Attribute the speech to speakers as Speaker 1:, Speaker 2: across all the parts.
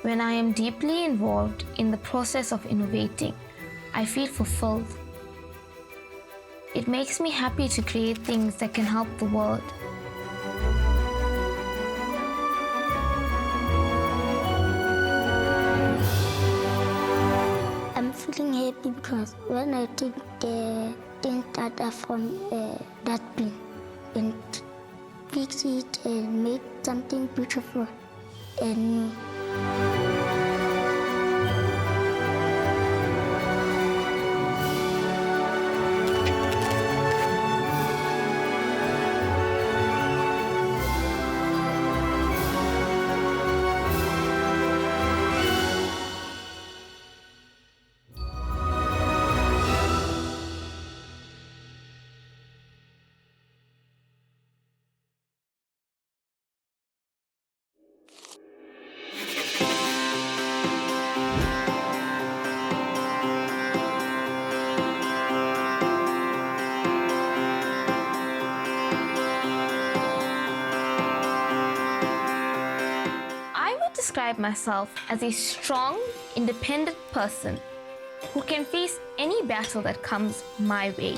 Speaker 1: When I am deeply involved in the process of innovating, I feel fulfilled. It makes me happy to create things that can help the world.
Speaker 2: I'm feeling happy because when I take the things that are from that bin and fix it and make something beautiful and new.
Speaker 1: Describe myself as a strong, independent person who can face any battle that comes my way.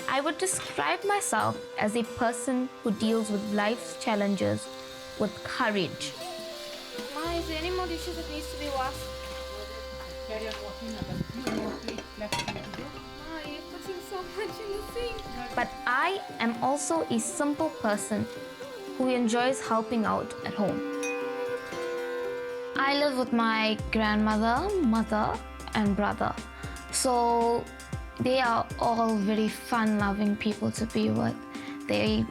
Speaker 1: I would describe myself as a person who deals with life's challenges with courage.
Speaker 3: Ma, is there any more dishes that needs to be washed?
Speaker 4: Carry on washing left to do.
Speaker 3: Ma, you're putting so much in the sink.
Speaker 1: But I am also a simple person who enjoys helping out at home. I live with my grandmother, mother, and brother. So they are all very fun-loving people to be with. They're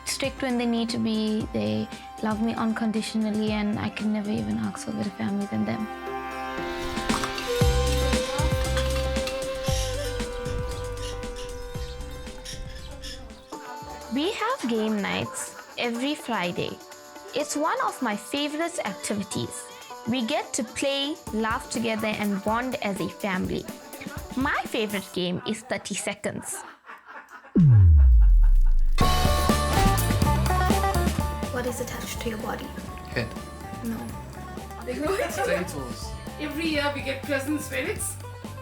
Speaker 1: strict when they need to be. They love me unconditionally, and I can never even ask for a better family than them. We have game nights every Friday. It's one of my favorite activities. We get to play, laugh together, and bond as a family. My favorite game is 30 seconds.
Speaker 3: What is attached to your body?
Speaker 5: Head.
Speaker 3: No.
Speaker 5: Potatoes.
Speaker 4: Every year we get presents when it's...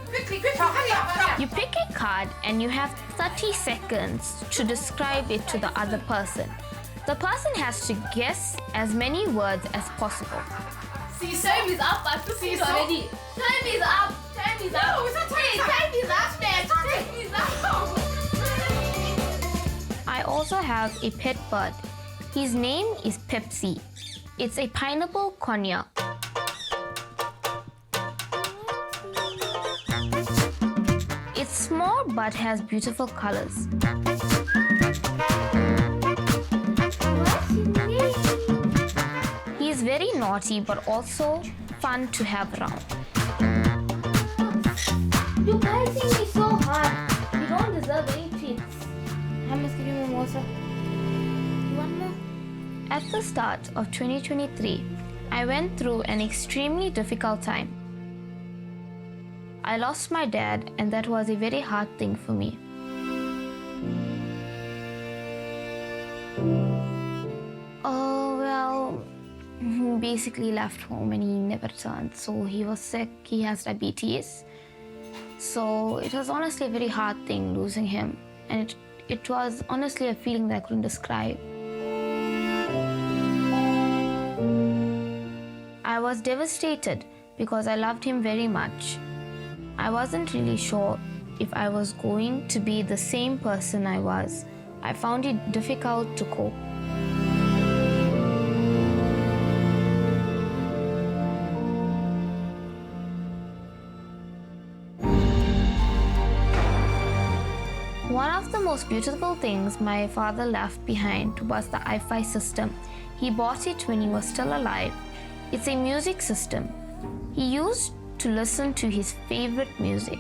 Speaker 3: Quickly, hurry up.
Speaker 1: You pick a card and you have 30 seconds to describe it to the other person. The person has to guess as many words as possible.
Speaker 3: See, time is up. I took it already. Time is up. Time is up.
Speaker 4: No, it's not time.
Speaker 3: Time is up, man. Time is up.
Speaker 1: I also have a pet bird. His name is Pepsi. It's a pineapple conure. It's small but has beautiful colors. He's very naughty but also fun to have around.
Speaker 3: You guys think me so hard. You don't deserve any treats. I must give you mimosa. You want more?
Speaker 1: At the start of 2023, I went through an extremely difficult time. I lost my dad, and that was a very hard thing for me. Oh, well, he basically left home and he never returned. So he was sick, he has diabetes. So it was honestly a very hard thing losing him. And it was honestly a feeling that I couldn't describe. I was devastated because I loved him very much. I wasn't really sure if I was going to be the same person I was. I found it difficult to cope. One of the most beautiful things my father left behind was the Wi-Fi system. He bought it when he was still alive. It's a music system. He used to listen to his favorite music.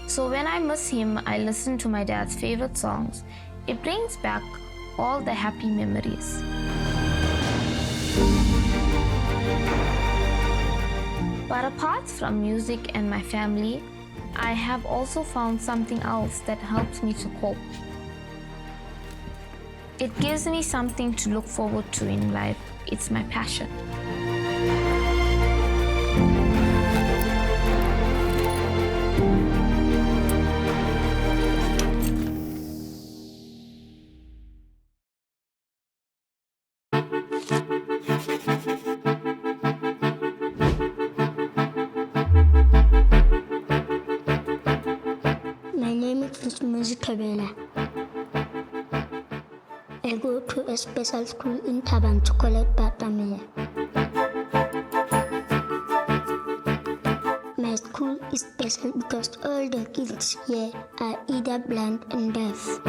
Speaker 1: So when I miss him, I listen to my dad's favorite songs. It brings back all the happy memories. But apart from music and my family, I have also found something else that helps me to cope. It gives me something to look forward to in life. It's my passion.
Speaker 2: My name is Vusi Kabela. I go to a special school in Taban to collect Batamia. My school is special because all the kids here are either blind and deaf.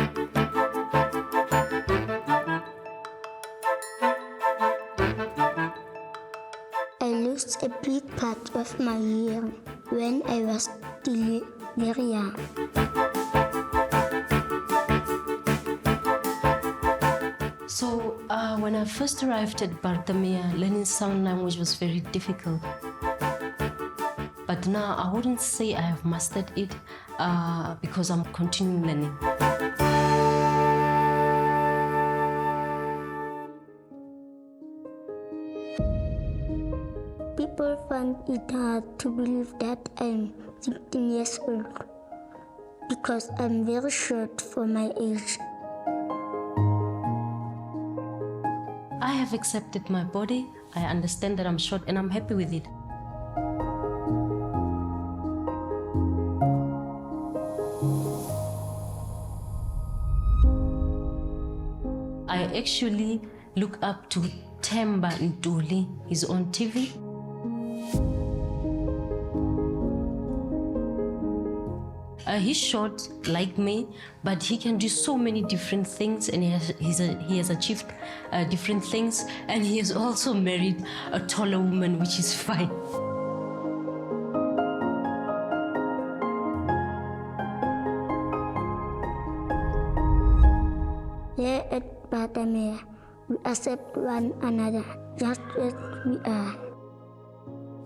Speaker 2: I lost a big part of my hearing when I was still very young.
Speaker 5: So when I first arrived at Bartamia, learning sign language was very difficult. But now I wouldn't say I have mastered it because I'm continuing learning.
Speaker 2: People find it hard to believe that I'm 16 years old because I'm very short for my age.
Speaker 5: I have accepted my body. I understand that I'm short and I'm happy with it. I actually look up to Themba Ntuli. He's on TV. He's short like me, but he can do so many different things, and he has achieved different things, and he has also married a taller woman, which is fine.
Speaker 2: Here at Batamia, we accept one another just as we are.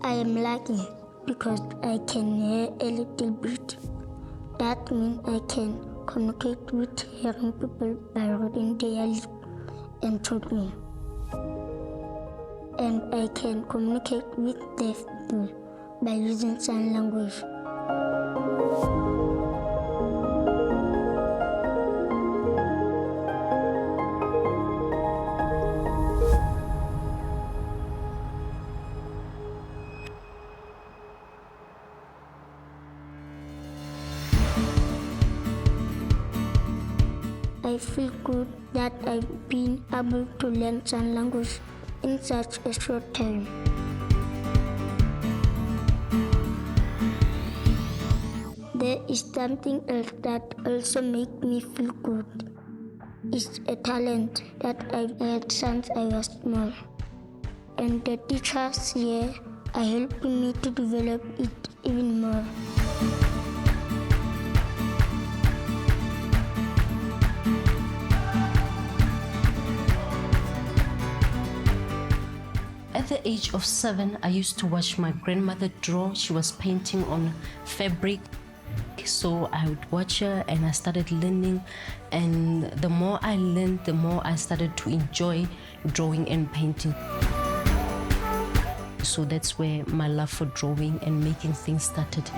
Speaker 2: I am lucky because I can hear a little bit. That means I can communicate with hearing people by reading their lips and talking. And I can communicate with deaf people by using sign language. I feel good that I've been able to learn sign language in such a short time. There is something else that also makes me feel good. It's a talent that I've had since I was small. And the teachers here are helping me to develop it even more.
Speaker 5: At the age of 7, I used to watch my grandmother draw. She was painting on fabric. So I would watch her and I started learning. And the more I learned, the more I started to enjoy drawing and painting. So that's where my love for drawing and making things started.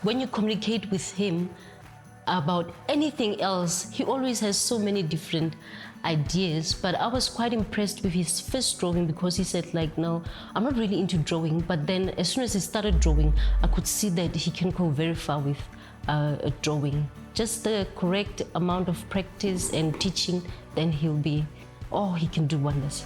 Speaker 5: When you communicate with him about anything else, he always has so many different ideas. But I was quite impressed with his first drawing because he said, like, no, I'm not really into drawing. But then as soon as he started drawing, I could see that he can go very far with drawing. Just the correct amount of practice and teaching, then he can do wonders.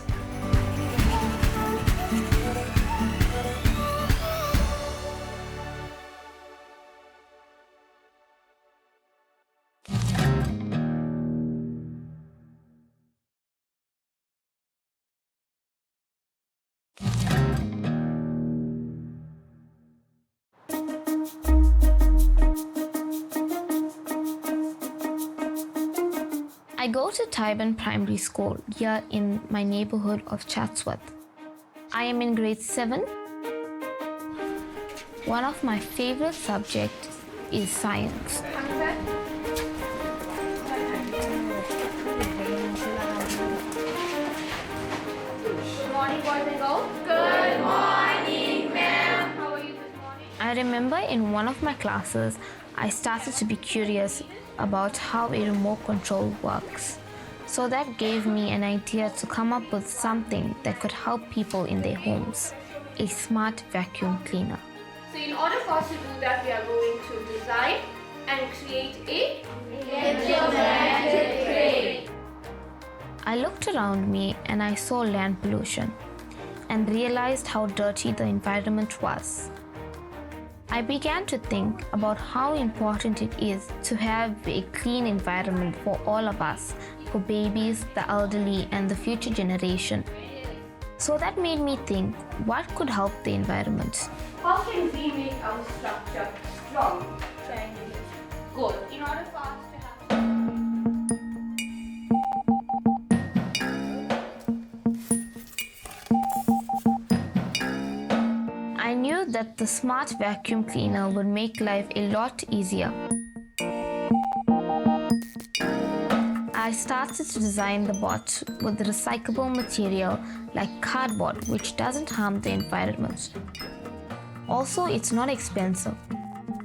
Speaker 1: I go to Tyburn Primary School here in my neighborhood of Chatsworth. I am in grade 7. One of my favorite subjects is science.
Speaker 3: Good morning, boys and girls. Good morning, ma'am. How are you this morning?
Speaker 1: I remember in one of my classes, I started to be curious about how a remote control works. So that gave me an idea to come up with something that could help people in their homes, a smart vacuum cleaner.
Speaker 3: So in order for us to do that, we are going to design and create a electromagnetic crane.
Speaker 1: I looked around me and I saw land pollution and realized how dirty the environment was. I began to think about how important it is to have a clean environment for all of us, for babies, the elderly, and the future generation. So that made me think, what could help the environment?
Speaker 3: How can we make our structure strong? Good. In order for us to have...
Speaker 1: I knew that the smart vacuum cleaner would make life a lot easier. I started to design the bot with recyclable material like cardboard, which doesn't harm the environment. Also, it's not expensive.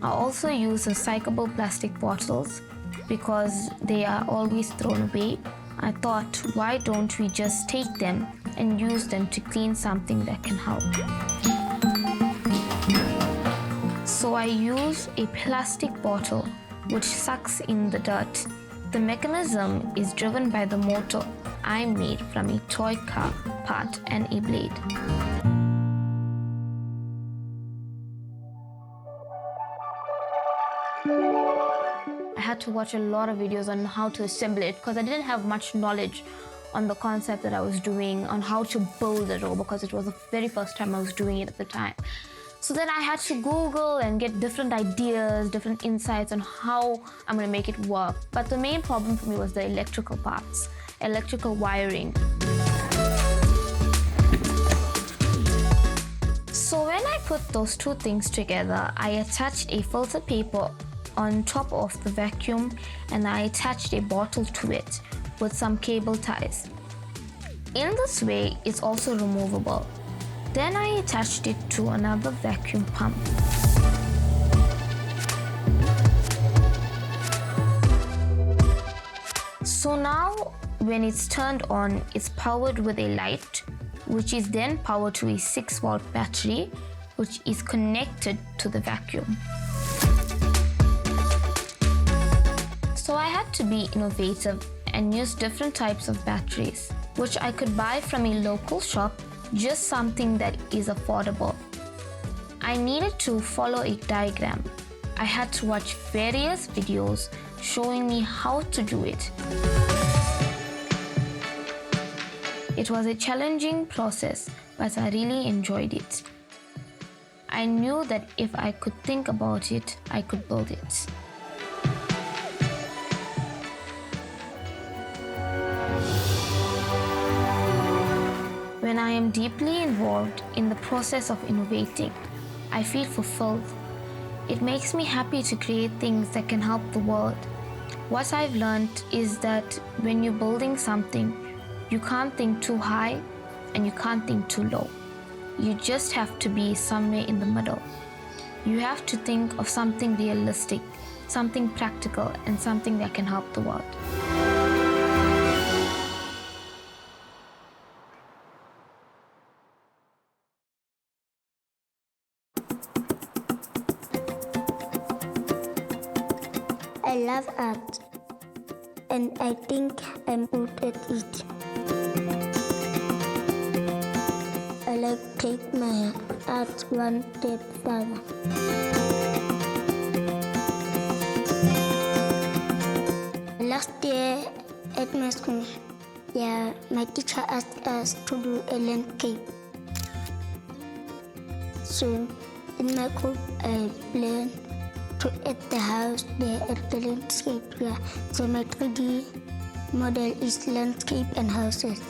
Speaker 1: I also use recyclable plastic bottles because they are always thrown away. I thought, why don't we just take them and use them to clean something that can help? So I use a plastic bottle which sucks in the dirt. The mechanism is driven by the motor I made from a toy car part and a blade. I had to watch a lot of videos on how to assemble it because I didn't have much knowledge on the concept that I was doing, on how to build the robot, because it was the very first time I was doing it at the time. So then I had to Google and get different ideas, different insights on how I'm going to make it work. But the main problem for me was the electrical parts, electrical wiring. So when I put those two things together, I attached a filter paper on top of the vacuum and I attached a bottle to it with some cable ties. In this way, it's also removable. Then I attached it to another vacuum pump. So now when it's turned on, it's powered with a light, which is then powered to a 6-volt battery, which is connected to the vacuum. So I had to be innovative and use different types of batteries, which I could buy from a local shop, just something that is affordable. I needed to follow a diagram. I had to watch various videos showing me how to do it. It was a challenging process, but I really enjoyed it. I knew that if I could think about it, I could build it. When I am deeply involved in the process of innovating, I feel fulfilled. It makes me happy to create things that can help the world. What I've learned is that when you're building something, you can't think too high and you can't think too low. You just have to be somewhere in the middle. You have to think of something realistic, something practical, and something that can help the world.
Speaker 2: I love art. and I think I'm good at it. I like to take my art one step further. Last year at my school, my teacher asked us to do a landscape. So in my group, I learned to add the house there at the landscape. So my 3D model is landscape and houses.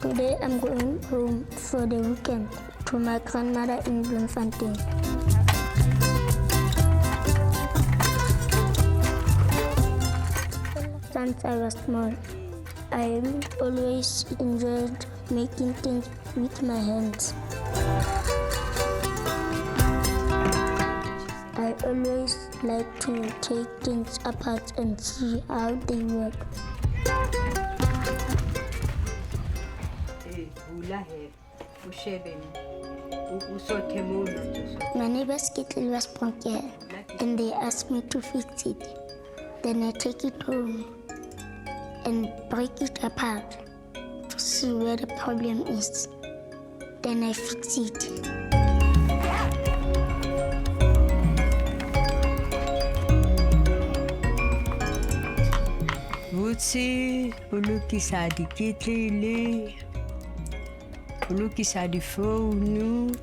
Speaker 2: Today I'm going home for the weekend to my grandmother in Bloemfontein. Since I was small, I always enjoyed making things with my hands. I always like to take things apart and see how they work. My neighbor's kettle was broken and they asked me to fix it. Then I take it home and break it apart to see where the problem is. Then I fix it.
Speaker 6: Vusi, ulukisa di ketlele, ulukisa di phone.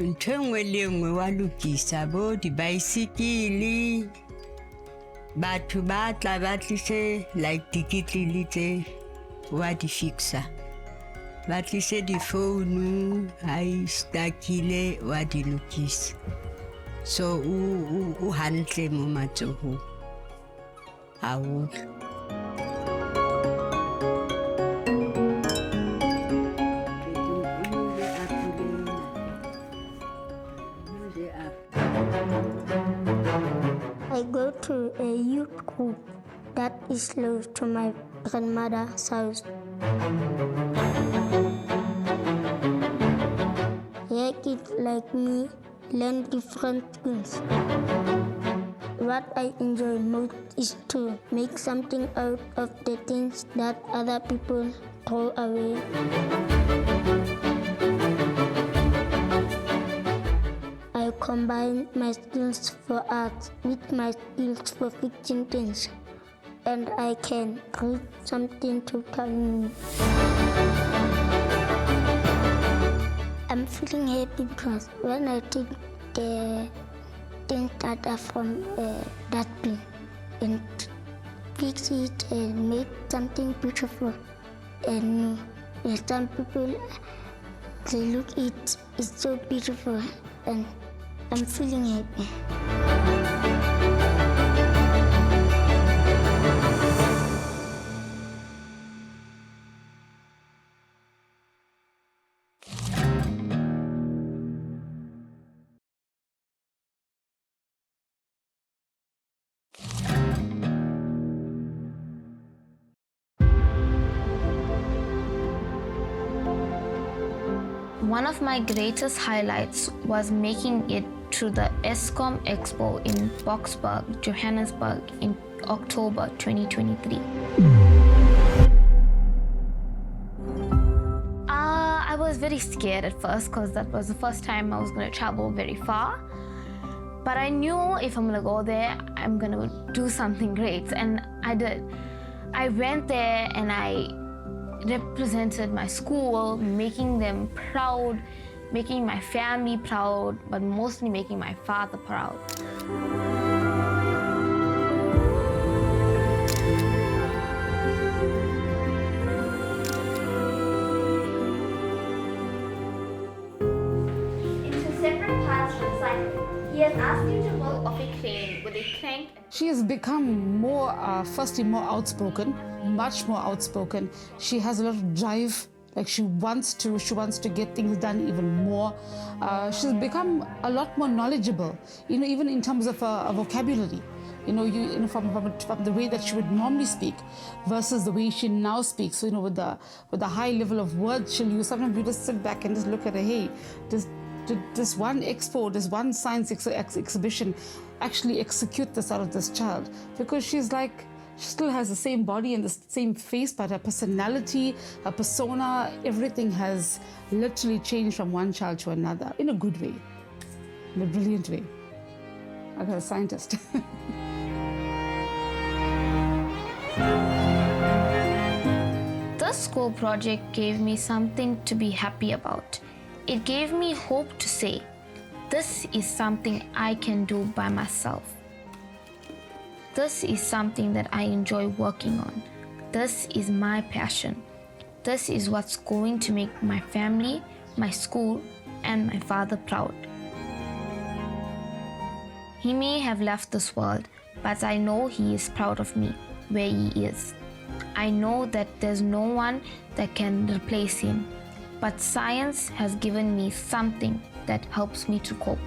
Speaker 6: Ntho enngwe le enngwe wa lokisa, bo di-bicycle, batho ba tla ba tlise like diketlele tse wa di fixa. Ba tlise di-phone, ha e stuckile wa di lokisa. So o hantle mo matsohong haholo.
Speaker 2: I go to a youth group that is close to my grandmother's house. Here kids like me learn different things. What I enjoy most is to make something out of the things that other people throw away. I combine my skills for art with my skills for fixing things, and I can create something totally new. I'm feeling happy because when I take the things that are from that bin and fix it and make something beautiful and new. Some people, they look it's so beautiful and I'm feeling happy.
Speaker 1: One of my greatest highlights was making it to the ESCOM Expo in Boksburg, Johannesburg in October 2023. I was very scared at first because that was the first time I was going to travel very far. But I knew if I'm going to go there, I'm going to do something great, and I did. I went there and I represented my school, making them proud, making my family proud, but mostly making my father proud.
Speaker 3: Into separate parts from the cycle. He has asked you to work off a crane with a crank.
Speaker 4: She has become more, firstly, more outspoken, much more outspoken. She has a lot of drive. Like she wants to get things done even more. She's become a lot more knowledgeable, even in terms of vocabulary. from the way that she would normally speak versus the way she now speaks. So, with the high level of words she'll use, sometimes you just sit back and just look at her. Hey, this one expo, this one science exhibition actually execute this out of this child? Because she still has the same body and the same face, but her personality, her persona, everything has literally changed from one child to another in a good way, in a brilliant way. Like a scientist.
Speaker 1: This school project gave me something to be happy about. It gave me hope to say, this is something I can do by myself. This is something that I enjoy working on. This is my passion. This is what's going to make my family, my school, and my father proud. He may have left this world, but I know he is proud of me where he is. I know that there's no one that can replace him, but science has given me something that helps me to cope.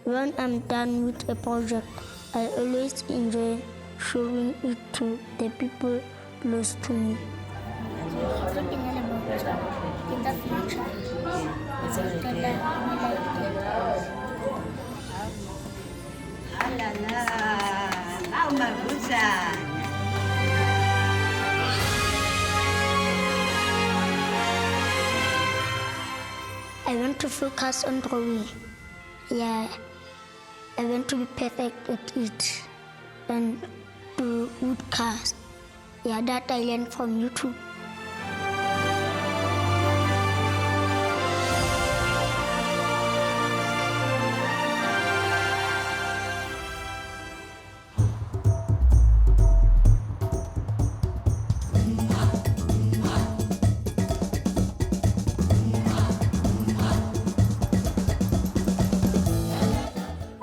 Speaker 2: When I'm done with a project, I always enjoy showing it to the people close to me. I want to focus on drawing. Yeah, I want to be perfect at it and do wood cast. Yeah, that I learned from YouTube.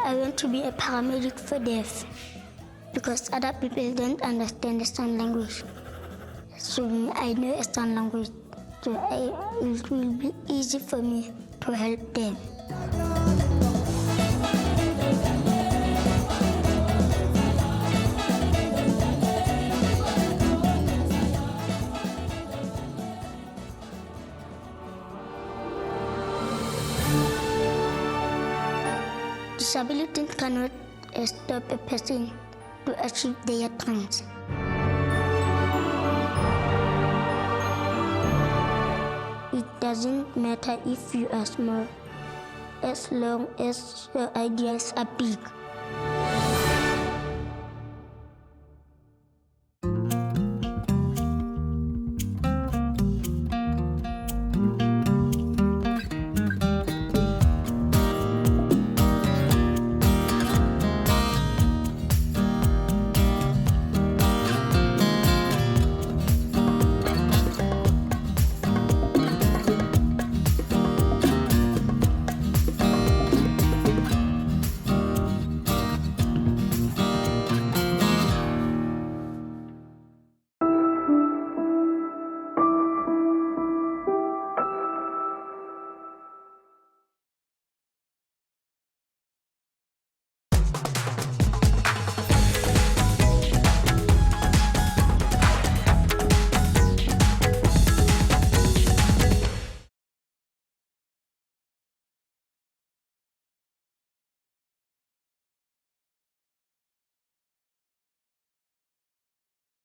Speaker 2: I want to be a paramedic for deaf because other people don't understand the sign language. So I know a sign language, so it will be easy for me to help them. Disability cannot stop a person to achieve their dreams. It doesn't matter if you are small, as long as your ideas are big.